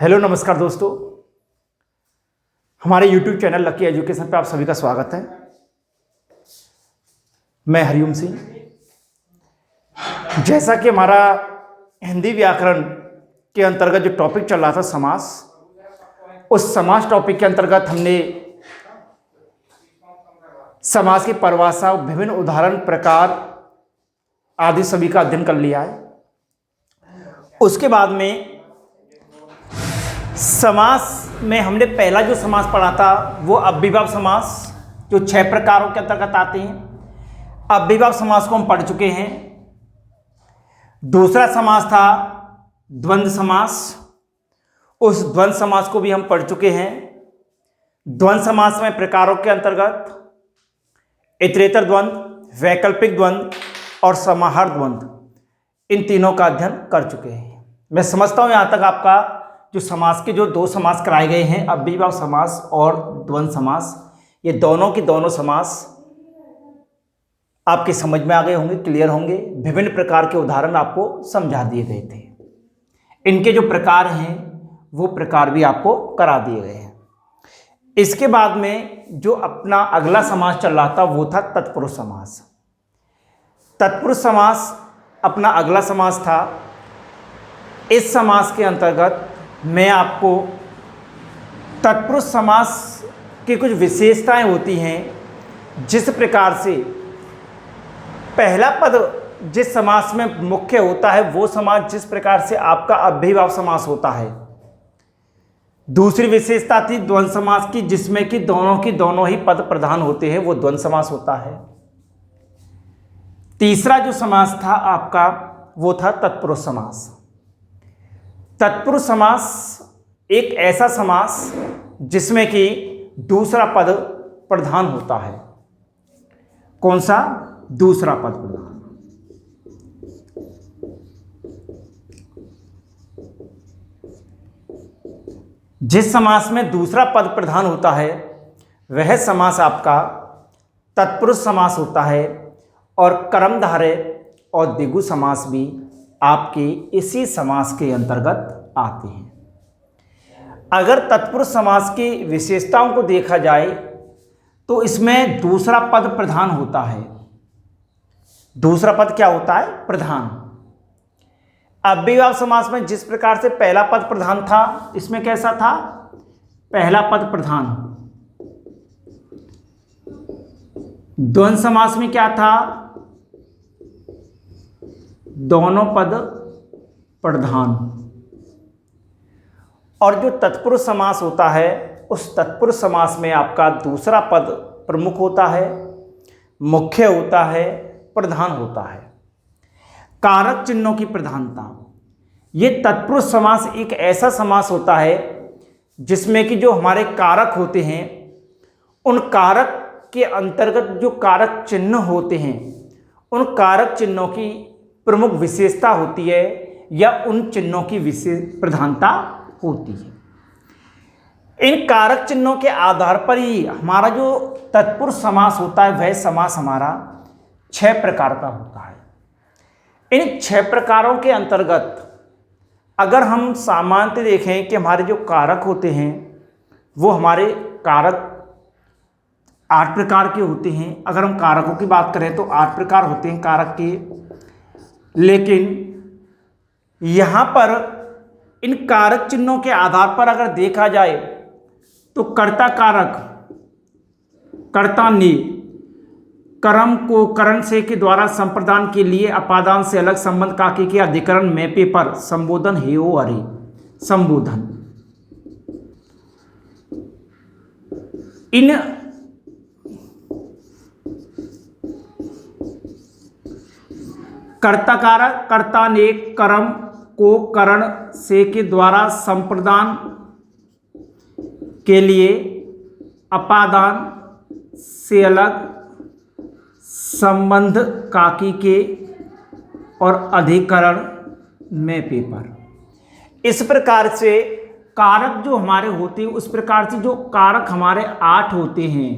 Hello नमस्कार दोस्तों, हमारे YouTube चैनल लकी एजुकेशन पे आप सभी का स्वागत है। मैं हरिओम सिंह। जैसा कि हमारा हिंदी व्याकरण के अंतर्गत जो टॉपिक चल रहा था समास, उस समास टॉपिक के अंतर्गत हमने समास की परिभाषा, विभिन्न उदाहरण, प्रकार आदि सभी का अध्ययन कर लिया है। उसके बाद में समास में हमने पहला जो समास पढ़ा था वो अव्ययीभाव समास, जो 6 प्रकारों के अंतर्गत आते हैं। अव्ययीभाव समास को हम पढ़ चुके हैं। दूसरा समास था द्वंद्व समास, उस द्वंद्व समास को भी हम पढ़ चुके हैं। द्वंद्व समास में प्रकारों के अंतर्गत इतरेतर द्वंद्व, वैकल्पिक द्वंद्व और समाहार द्वंद्व, इन तीनों का अध्ययन कर चुके हैं। मैं समझता हूं यहां तक आपका जो समास के जो 2 समास कराए गए हैं, अव्ययीभाव समास और द्वंद्व समास, ये दोनों के दोनों समास आपके समझ में आ गए होंगे, क्लियर होंगे। विभिन्न प्रकार के उदाहरण आपको समझा दिए गए थे। इनके जो प्रकार हैं वो प्रकार भी आपको करा दिए गए हैं। इसके बाद में जो अपना अगला समास चल रहा था वो था तत्पुरुष समास। तत्पुरुष समास अपना अगला समास था। इस समास के अंतर्गत मैं आपको तत्पुरुष समास की कुछ विशेषताएं होती हैं, जिस प्रकार से पहला पद जिस समास में मुख्य होता है वो समास जिस प्रकार से आपका अव्ययीभाव समास होता है। दूसरी विशेषता थी द्वंद्व समास की, जिसमें कि दोनों की दोनों ही पद प्रधान होते हैं, वो द्वंद्व समास होता है। तीसरा जो समास था आपका वो था तत्पुरुष समास। तत्पुरुष समास एक ऐसा समास जिसमें कि दूसरा पद प्रधान होता है। कौन सा? दूसरा पद प्रधान। जिस समास में दूसरा पद प्रधान होता है वह समास आपका तत्पुरुष समास होता है, और कर्मधारय और द्विगु समास भी आपके इसी समास के अंतर्गत आते हैं। अगर तत्पुरुष समास की विशेषताओं को देखा जाए तो इसमें दूसरा पद प्रधान होता है। दूसरा पद क्या होता है? प्रधान। अव्ययीभाव समास में जिस प्रकार से पहला पद प्रधान था, इसमें कैसा था? पहला पद प्रधान। द्वंद्व समास में क्या था? दोनों पद प्रधान। और जो तत्पुरुष समास होता है, उस तत्पुरुष समास में आपका दूसरा पद प्रमुख होता है, मुख्य होता है, प्रधान होता है। कारक चिन्हों की प्रधानता। ये तत्पुरुष समास एक ऐसा समास होता है जिसमें कि जो हमारे कारक होते हैं, उन कारक के अंतर्गत जो कारक चिन्ह होते हैं, उन कारक चिन्हों की प्रमुख विशेषता होती है या उन चिन्हों की विशेष प्रधानता होती है। इन कारक चिन्हों के आधार पर ही हमारा जो तत्पुरुष समास होता है वह समास हमारा 6 प्रकार का होता है। इन 6 प्रकारों के अंतर्गत अगर हम सामान्यतः देखें कि हमारे जो कारक होते हैं वो हमारे कारक 8 प्रकार के होते हैं। अगर हम कारकों की बात करें तो 8 प्रकार होते हैं कारक के, लेकिन यहाँ पर इन कारक चिन्हों के आधार पर अगर देखा जाए तो कर्ता कारक, कर्ता ने कर्म को करण से के द्वारा संप्रदान के लिए अपादान से अलग संबंध काके के अधिकरण में पे पर संबोधन हेओ अरे संबोधन। इन कर्ता कारक, कर्ता ने कर्म को करण से के द्वारा संप्रदान के लिए अपादान से अलग संबंध काकी के और अधिकरण में पेपर। इस प्रकार से कारक जो हमारे होते हैं, उस प्रकार से जो कारक हमारे 8 होते हैं,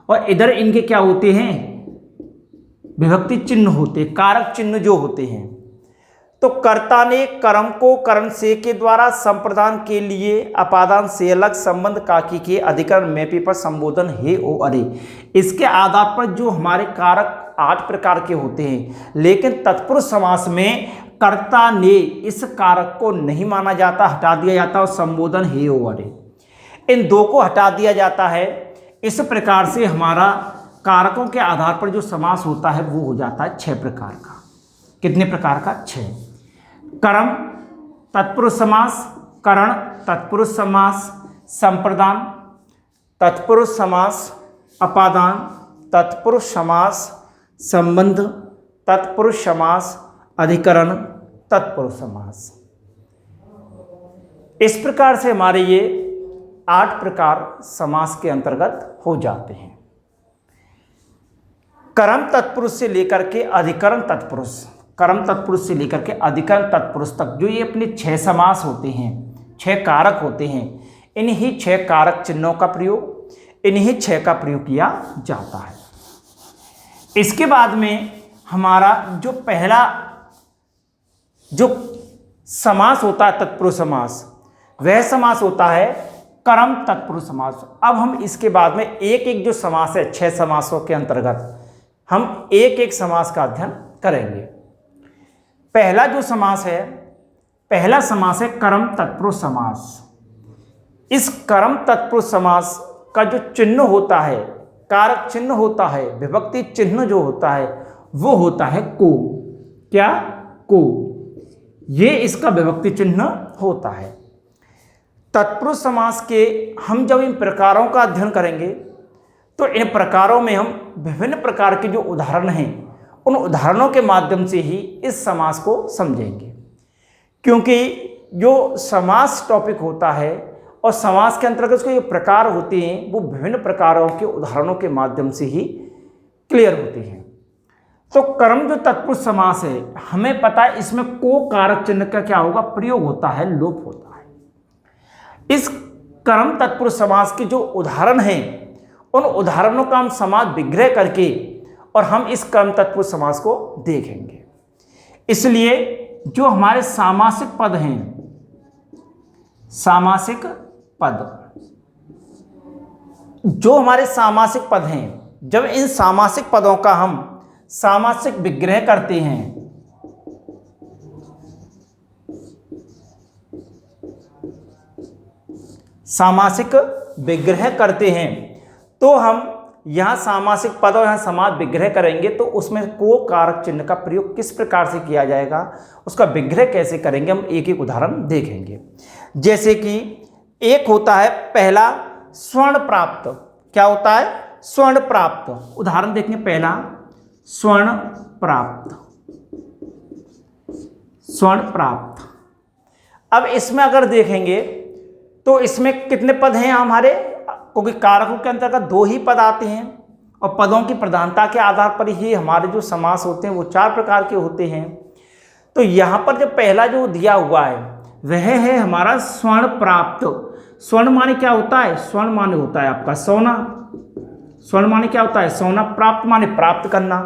और इधर इनके क्या होते हैं? विभक्ति चिन्ह होते हैं, कारक चिन्ह जो होते हैं। तो कर्ता ने कर्म को करण से के द्वारा संप्रदान के लिए अपादान से अलग संबंध काकी के अधिकरण में पर संबोधन हे ओ अरे। इसके आधार पर जो हमारे कारक 8 प्रकार के होते हैं, लेकिन तत्पुरुष समास में कर्ता ने इस कारक को नहीं माना जाता, हटा दिया जाता और संबोधन हे ओ अरे, इन दो को हटा दिया जाता है। इस प्रकार से हमारा कारकों के आधार पर जो समास होता है वो हो जाता है 6 प्रकार का। कितने प्रकार का? 6। कर्म तत्पुरुष समास, करण तत्पुरुष समास, संप्रदान तत्पुरुष समास, अपादान तत्पुरुष समास, संबंध तत्पुरुष समास, अधिकरण तत्पुरुष समास। इस प्रकार से हमारे ये 8 प्रकार समास के अंतर्गत हो जाते हैं। कर्म तत्पुरुष से लेकर के अधिकरण तत्पुरुष, कर्म तत्पुरुष से लेकर के अधिकरण तत्पुरुष तक जो ये अपने 6 समास होते हैं, 6 कारक होते हैं, इन्हीं 6 कारक चिन्हों का प्रयोग, इन्हीं 6 का प्रयोग किया जाता है। इसके बाद में हमारा जो पहला जो समास होता है तत्पुरुष समास, वह समास होता है कर्म तत्पुरुष समास। अब हम इसके बाद में एक एक जो समास है 6 समासों के अंतर्गत हम एक एक समास का अध्ययन करेंगे। पहला जो समास है, पहला समास है कर्म तत्पुरुष समास। इस कर्म तत्पुरुष समास का जो चिन्ह होता है, कारक चिन्ह होता है, विभक्ति चिन्ह जो होता है वो होता है को। क्या? को। ये इसका विभक्ति चिन्ह होता है। तत्पुरुष समास के हम जब इन प्रकारों का अध्ययन करेंगे तो इन प्रकारों में हम विभिन्न प्रकार के जो उदाहरण हैं उन उदाहरणों के माध्यम से ही इस समास को समझेंगे, क्योंकि जो समास टॉपिक होता है और समास के अंतर्गत उसके जो प्रकार होते हैं वो विभिन्न प्रकारों के उदाहरणों के माध्यम से ही क्लियर होते हैं। तो कर्म जो तत्पुरुष समास है, हमें पता है इसमें को कारक चिन्ह का क्या होगा? प्रयोग होता है, लोप होता है। इस कर्म तत्पुरुष समास के जो उदाहरण हैं उन उदाहरणों का हम समास विग्रह करके और हम इस कर्म तत्पुरुष समास को देखेंगे। इसलिए जो हमारे सामासिक पद हैं, सामासिक पद, जो हमारे सामासिक पद हैं, जब इन सामासिक पदों का हम सामासिक विग्रह करते हैं सामासिक विग्रह करते हैं तो हम यहाँ सामासिक पद और यहाँ समास विग्रह करेंगे तो उसमें को कारक चिन्ह का प्रयोग किस प्रकार से किया जाएगा, उसका विग्रह कैसे करेंगे, हम एक एक उदाहरण देखेंगे। जैसे कि एक होता है पहला स्वर्ण प्राप्त। क्या होता है? स्वर्ण प्राप्त। उदाहरण देखेंगे, पहला स्वर्ण प्राप्त, स्वर्ण प्राप्त। अब इसमें अगर देखेंगे तो इसमें कितने पद हैं हमारे, क्योंकि कारकों के अंतर्गत 2 ही पद आते हैं और पदों की प्रधानता के आधार पर ही हमारे जो समास होते हैं वो 4 प्रकार के होते हैं। तो यहाँ पर जो पहला जो दिया हुआ है वह है हमारा स्वर्ण प्राप्त। स्वर्ण माने क्या होता है? स्वर्ण माने होता है आपका सोना। स्वर्ण माने क्या होता है? सोना। प्राप्त माने प्राप्त करना,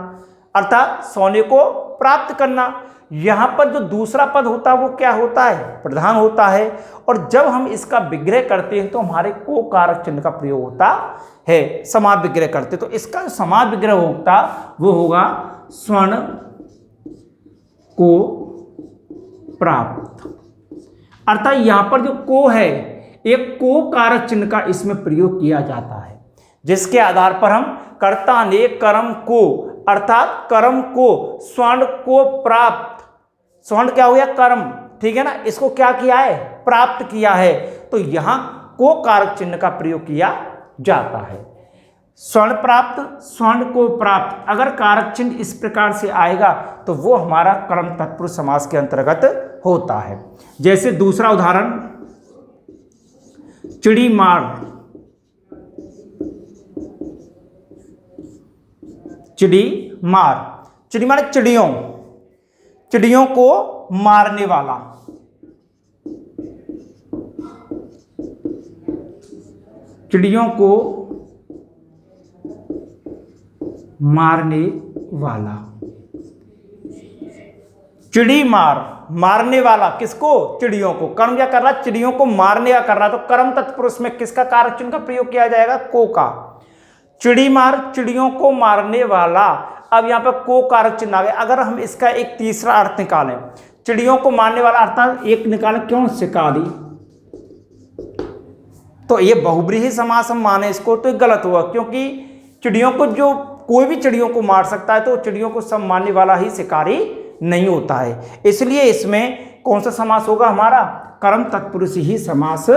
अर्थात सोने को प्राप्त करना। यहाँ पर जो दूसरा पद होता है वो क्या होता है? प्रधान होता है। और जब हम इसका विग्रह करते हैं तो हमारे को कारक चिन्ह का प्रयोग होता है, समास विग्रह करते। तो इसका समास विग्रह होता वो होगा स्वर्ण को प्राप्त। अर्थात यहाँ पर जो को है, एक को कारक चिन्ह का इसमें प्रयोग किया जाता है, जिसके आधार पर हम कर्ता ने कर्म को, अर्थात कर्म को स्वर्ण को प्राप्त, स्वर्ण क्या हो गया? कर्म, ठीक है ना, इसको क्या किया है? प्राप्त किया है। तो यहां को कारक चिन्ह का प्रयोग किया जाता है। स्वर्ण प्राप्त, स्वर्ण को प्राप्त। अगर कारक चिन्ह इस प्रकार से आएगा तो वो हमारा कर्म तत्पुरुष समास के अंतर्गत होता है। जैसे दूसरा उदाहरण, चिड़ी मार। चिड़ी मार, चिड़ी माने चिड़ियों, चिड़ियों को मारने वाला। चिड़ियों को मारने वाला। चिड़ी मार, मारने वाला किसको? चिड़ियों को। कर्म क्या कर रहा? चिड़ियों को मारने का कर रहा। तो कर्म तत्पुरुष में किसका कारक चिन्ह का प्रयोग किया जाएगा? को का। चिड़ी मार, चिड़ियों को मारने वाला। अब यहाँ पर को कारक चिन्ह आ गया। अगर हम इसका एक तीसरा अर्थ निकालें, चिड़ियों को मारने वाला अर्थात एक निकालें, क्यों? शिकारी। तो ये बहुब्रीहि समास हम माने इसको तो गलत हुआ, क्योंकि चिड़ियों को जो कोई भी चिड़ियों को मार सकता है, तो चिड़ियों को सब मारने वाला ही शिकारी नहीं होता है। इसलिए इसमें कौन सा समास होगा हमारा? कर्म तत्पुरुष ही समास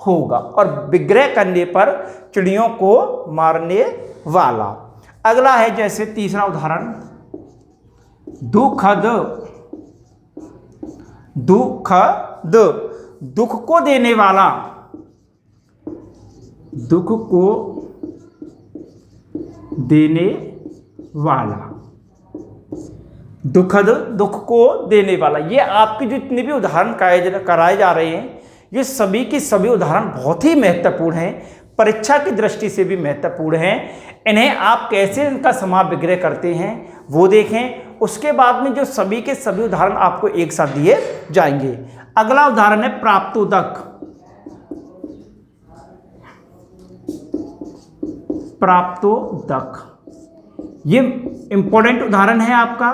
होगा, और विग्रह करने पर चिड़ियों को मारने वाला। अगला है जैसे तीसरा उदाहरण, दुखद। दुखद, दुख को देने वाला। दुख को देने वाला, दुखद, दुख को देने वाला। ये आपके जितने भी उदाहरण कराए जा रहे हैं, ये सभी के सभी उदाहरण बहुत ही महत्वपूर्ण हैं, परीक्षा की दृष्टि से भी महत्वपूर्ण हैं। इन्हें आप कैसे इनका समास विग्रह करते हैं वो देखें। उसके बाद में जो सभी के सभी उदाहरण आपको एक साथ दिए जाएंगे। अगला उदाहरण है प्राप्तोदक। प्राप्तोदक, ये इंपॉर्टेंट उदाहरण है आपका।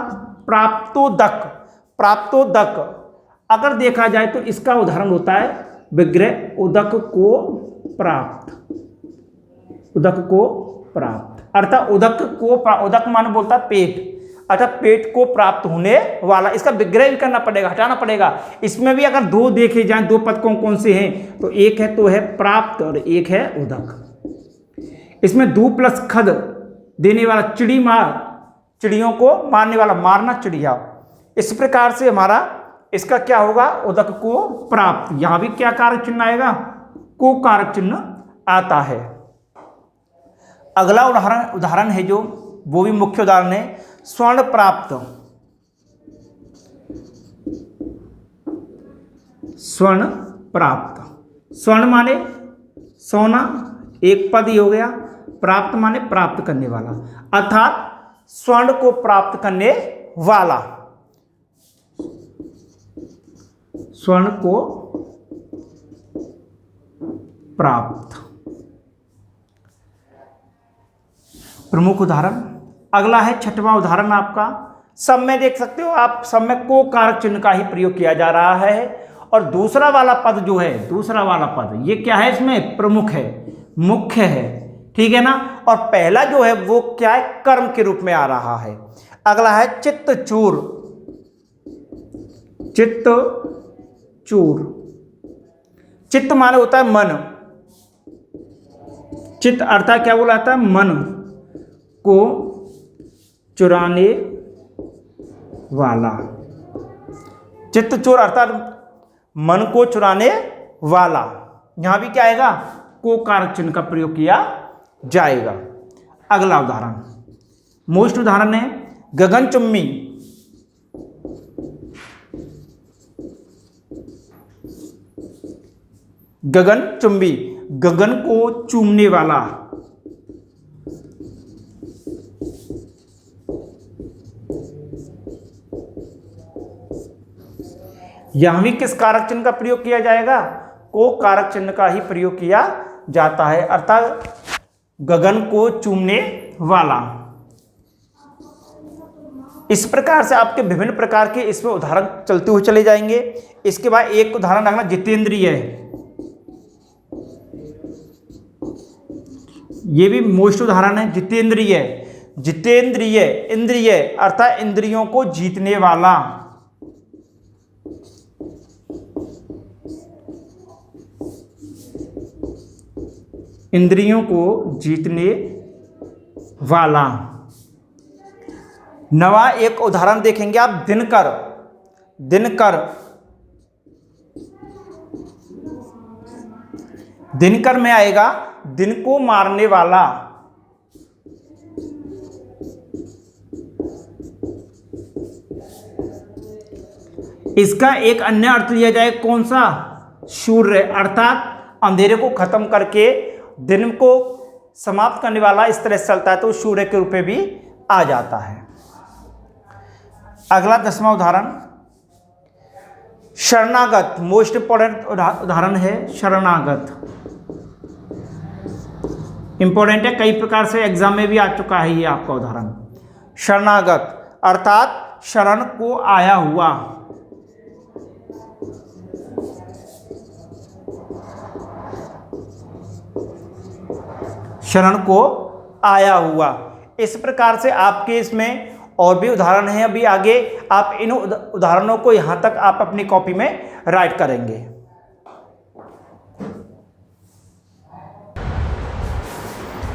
प्राप्तोदक, प्राप्तोदक अगर देखा जाए तो इसका उदाहरण होता है विग्रह उदक को प्राप्त। उदक को प्राप्त अर्थात उदक को, उदक मान बोलता है पेट, अर्थात पेट को प्राप्त होने वाला। इसका विग्रह भी करना पड़ेगा, हटाना पड़ेगा। इसमें भी अगर दो देखे जाएं, दो पद कौन से हैं, तो एक है तो है प्राप्त और एक है उदक। इसमें दू प्लस खद देने वाला, चिड़ी मार, चिड़ियों को मारने वाला, मारना चिड़िया। इस प्रकार से हमारा इसका क्या होगा? उदक को प्राप्त। यहां भी क्या कारक चिन्ह आएगा? को कारक चिन्ह आता है। अगला उदाहरण है जो, वो भी मुख्य उदाहरण है, स्वर्ण प्राप्त। स्वर्ण प्राप्त, स्वर्ण माने सोना, एक पद ही हो गया। प्राप्त माने प्राप्त करने वाला, अर्थात स्वर्ण को प्राप्त करने वाला। स्वर्ण को प्राप्त, प्रमुख उदाहरण। अगला है छठवां उदाहरण आपका, सब में देख सकते हो आप, सब में को कारक चिन्ह का ही प्रयोग किया जा रहा है। और दूसरा वाला पद जो है, दूसरा वाला पद ये क्या है? इसमें प्रमुख है, मुख्य है, ठीक है ना। और पहला जो है वो क्या है? कर्म के रूप में आ रहा है। अगला है चित्तचूर। चित्तचूर, चित्त माने होता है मन, चित्त अर्थात क्या बोला जाता है? मन को चुराने वाला। चित्तचोर अर्थात मन को चुराने वाला। यहां भी क्या आएगा? को कारक चिन्ह का प्रयोग किया जाएगा। अगला उदाहरण, मोस्ट उदाहरण है गगनचुम्बी। गगनचुम्बी, गगन को चूमने वाला। यहां भी किस कारक चिन्ह का प्रयोग किया जाएगा? को कारक चिन्ह का ही प्रयोग किया जाता है, अर्थात गगन को चूमने वाला। इस प्रकार से आपके विभिन्न प्रकार के इसमें उदाहरण चलते हुए चले जाएंगे। इसके बाद एक उदाहरण रखना जितेंद्रिय। ये भी मोस्ट उदाहरण है जितेंद्रिय। जितेंद्रिय, इंद्रिय अर्थात इंद्रियों को जीतने वाला। इंद्रियों को जीतने वाला। नवा एक उदाहरण देखेंगे आप, दिनकर। दिनकर, दिनकर में आएगा दिन को मारने वाला। इसका एक अन्य अर्थ लिया जाए, कौन सा? सूर्य, अर्थात अंधेरे को खत्म करके दिन को समाप्त करने वाला। इस तरह से चलता है तो सूर्य के रूप में भी आ जाता है। अगला 10वां उदाहरण, शरणागत मोस्ट इंपॉर्टेंट उदाहरण है शरणागत। इंपॉर्टेंट है, कई प्रकार से एग्जाम में भी आ चुका है ये आपका उदाहरण। शरणागत अर्थात शरण को आया हुआ। शरण को आया हुआ। इस प्रकार से आपके इसमें और भी उदाहरण हैं, अभी आगे आप इन उदाहरणों को यहां तक आप अपनी कॉपी में राइट करेंगे।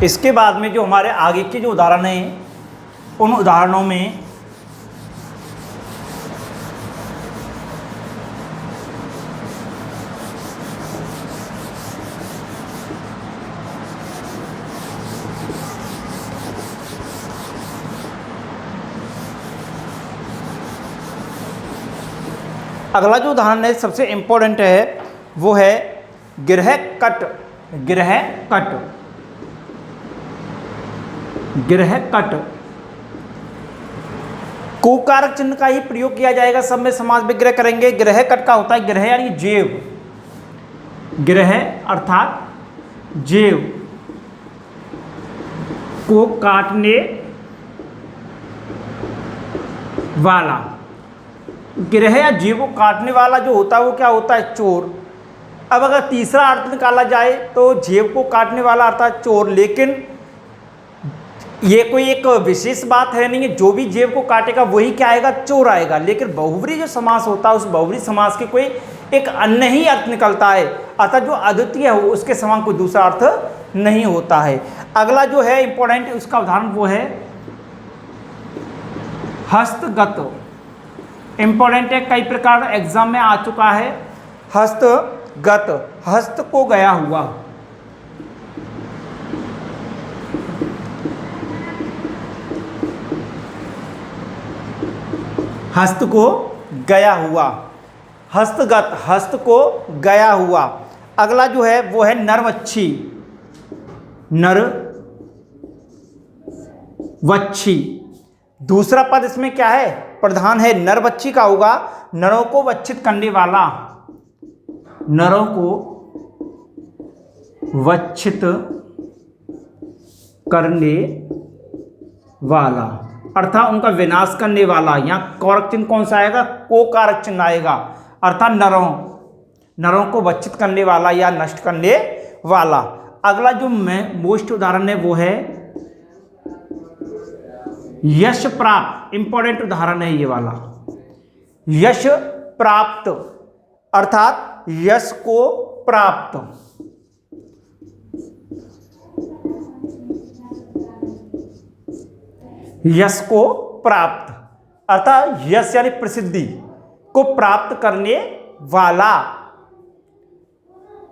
इसके बाद में जो हमारे आगे के जो उदाहरण हैं, उन उदाहरणों में अगला जो उदाहरण है सबसे इंपॉर्टेंट है, वो है गिरह कट। गिरह कट, गिरह कट को कारक चिन्ह का ही प्रयोग किया जाएगा, सब में समास विग्रह करेंगे। गिरह कट का होता है गिरह यानी जेव, गिरह अर्थात जेव को काटने वाला। गिरह या जेव को काटने वाला जो होता है वो क्या होता है? चोर। अब अगर तीसरा अर्थ निकाला जाए तो जेव को काटने वाला अर्थात चोर, लेकिन ये कोई एक विशेष बात है नहीं है, जो भी जेव को काटेगा वही क्या आएगा? चोर आएगा। लेकिन बहुव्रीहि जो समास होता है उस बहुव्रीहि समास के कोई एक अन्य ही अर्थ निकलता है, अर्थात जो अद्वितीय हो उसके समान कोई दूसरा अर्थ नहीं होता है। अगला जो है इंपॉर्टेंट उसका उदाहरण वो है हस्तगत। इंपॉर्टेंट है, कई प्रकार एग्जाम में आ चुका है। हस्तगत, हस्त को गया हुआ। हस्त को गया हुआ, हस्तगत, हस्त को गया हुआ। अगला जो है वो है नरवच्छी। नरवच्छी दूसरा पद इसमें क्या है? प्रधान है। नरवच्छी का होगा नरों को वच्छित करने वाला। नरों को वच्छित करने वाला अर्थात उनका विनाश करने वाला। यहाँ कारक चिन्ह कौन सा आएगा? को कारक चिन्ह आएगा, अर्थात नरों को वच्छित करने वाला या नष्ट करने वाला। अगला जो मोस्ट उदाहरण है वो है यश प्राप्त। इंपॉर्टेंट उदाहरण है ये वाला। यश प्राप्त अर्थात यश को प्राप्त। यश को प्राप्त अर्थात यश यानी प्रसिद्धि को प्राप्त करने वाला।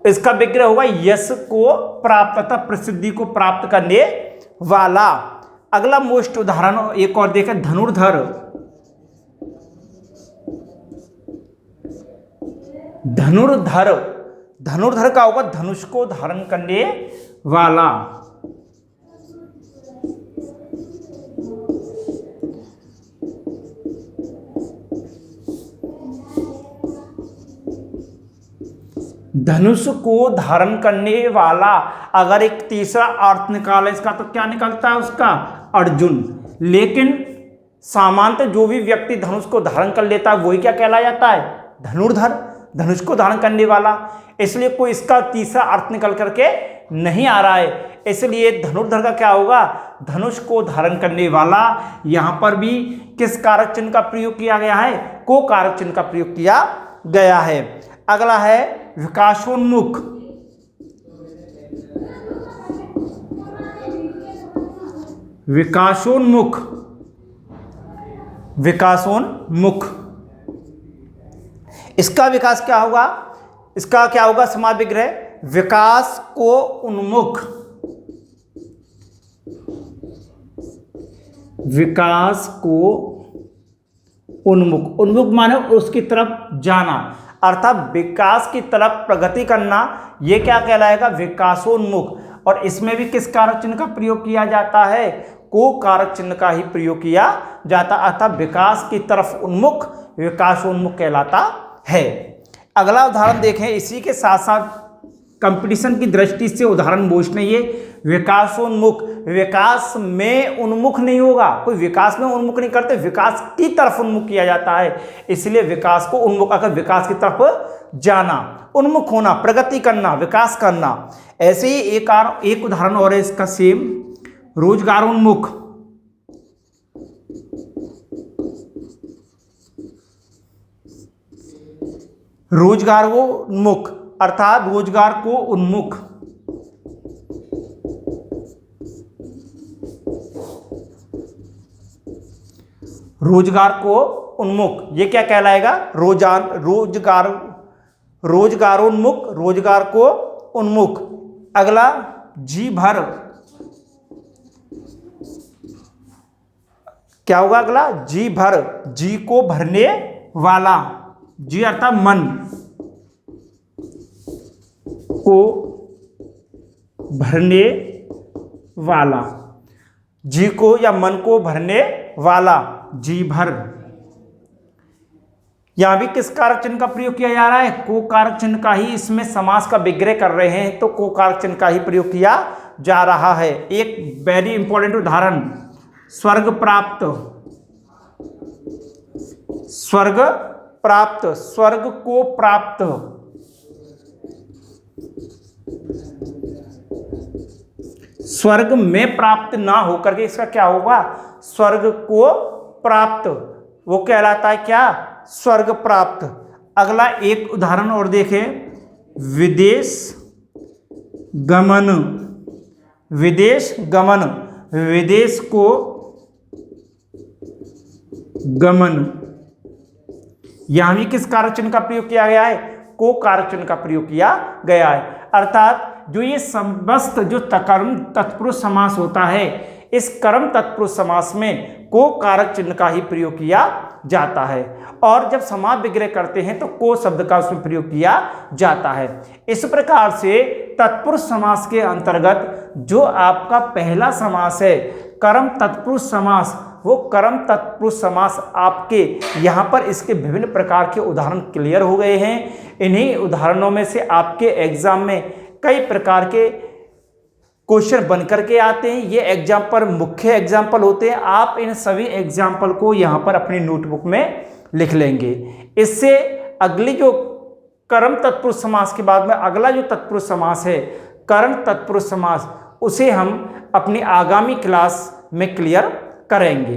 इसका विग्रह होगा यश को प्राप्त तथा प्रसिद्धि को प्राप्त करने वाला। अगला मोस्ट उदाहरण एक और देखें, धनुर्धर। धनुर्धर, धनुर्धर का होगा धनुष को धारण करने वाला। धनुष को धारण करने वाला। अगर एक तीसरा अर्थ निकाले इसका तो क्या निकलता है उसका? अर्जुन। लेकिन सामान्यतः जो भी व्यक्ति धनुष को धारण कर लेता है वही क्या कहलाया जाता है? धनुर्धर, धनुष को धारण करने वाला। इसलिए कोई इसका तीसरा अर्थ निकल करके नहीं आ रहा है, इसलिए धनुर्धर का क्या होगा? धनुष को धारण करने वाला। यहां पर भी किस कारक चिन्ह का प्रयोग किया गया है? को कारक चिन्ह का प्रयोग किया गया है। अगला है विकासोन्मुख। विकासोन्मुख, विकासोन्मुख इसका विकास क्या होगा? इसका क्या होगा? समास विग्रह विकास को उन्मुख। विकास को उन्मुख, उन्मुख माने उसकी तरफ जाना, अर्थात विकास की तरफ प्रगति करना। यह क्या कहलाएगा? विकासोन्मुख। और इसमें भी किस कारक चिन्ह का प्रयोग किया जाता है? को कारक चिन्ह का ही प्रयोग किया जाता, अर्थात विकास की तरफ उन्मुख विकासोन्मुख कहलाता है। अगला उदाहरण देखें, इसी के साथ साथ कंपटीशन की दृष्टि से उदाहरण पूछना, ये विकासोन्मुख, विकास में उन्मुख नहीं होगा, कोई विकास में उन्मुख नहीं करते, विकास की तरफ उन्मुख किया जाता है, इसलिए विकास को उन्मुख, अगर विकास की तरफ जाना, उन्मुख होना, प्रगति करना, विकास करना। ऐसे ही एक उदाहरण और है इसका सेम, रोजगारोन्मुख, रोजगारोन्मुख अर्थात रोजगार को उन्मुख, रोजगार को उन्मुख, ये क्या कहलाएगा, रोजगारोन्मुख, रोजगार को उन्मुख। अगला जी भर, क्या होगा अगला, जी भर, जी को भरने वाला, जी अर्थात मन को भरने वाला, जी को या मन को भरने वाला, जी भर। यहां भी किस कारक चिन्ह का प्रयोग किया जा रहा है, को कारक चिन्ह का ही, इसमें समास का विग्रह कर रहे हैं तो को कारक चिन्ह का ही प्रयोग किया जा रहा है। एक वेरी इंपॉर्टेंट उदाहरण, स्वर्ग प्राप्त, स्वर्ग प्राप्त, स्वर्ग को प्राप्त, स्वर्ग में प्राप्त ना होकर के इसका क्या होगा, स्वर्ग को प्राप्त, वो कहलाता है क्या, स्वर्ग प्राप्त। अगला एक उदाहरण और देखें, विदेश गमन, विदेश गमन, विदेश को गमन, यहां भी किस कारक चिन्ह का प्रयोग किया गया है, को कारक चिन्ह का प्रयोग किया गया है। अर्थात जो ये समस्त जो कर्म तत्पुरुष समास होता है, इस कर्म तत्पुरुष समास में को कारक चिन्ह का ही प्रयोग किया जाता है, और जब समास विग्रह करते हैं तो को शब्द का उसमें प्रयोग किया जाता है। इस प्रकार से तत्पुरुष समास के अंतर्गत जो आपका पहला समास है कर्म तत्पुरुष समास, वो कर्म तत्पुरुष समास आपके यहाँ पर इसके विभिन्न प्रकार के उदाहरण क्लियर हो गए हैं। इन्हीं उदाहरणों में से आपके एग्जाम में कई प्रकार के क्वेश्चन बन करके आते हैं। ये एग्जाम्पल मुख्य एग्जाम्पल होते हैं। आप इन सभी एग्जाम्पल को यहाँ पर अपनी नोटबुक में लिख लेंगे। इससे अगली जो कर्म तत्पुरुष समास के बाद में अगला जो तत्पुरुष समास है कर्म तत्पुरुष समास, उसे हम अपनी आगामी क्लास में क्लियर करेंगे।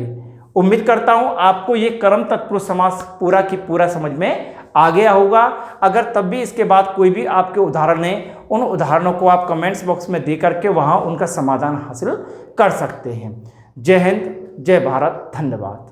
उम्मीद करता हूं आपको ये कर्म तत्पुरुष समास पूरा की पूरा समझ में आ गया होगा। अगर तब भी इसके बाद कोई भी आपके उदाहरण है, उन उदाहरणों को आप कमेंट्स बॉक्स में दे करके वहां उनका समाधान हासिल कर सकते हैं। जय हिंद, जय भारत, धन्यवाद।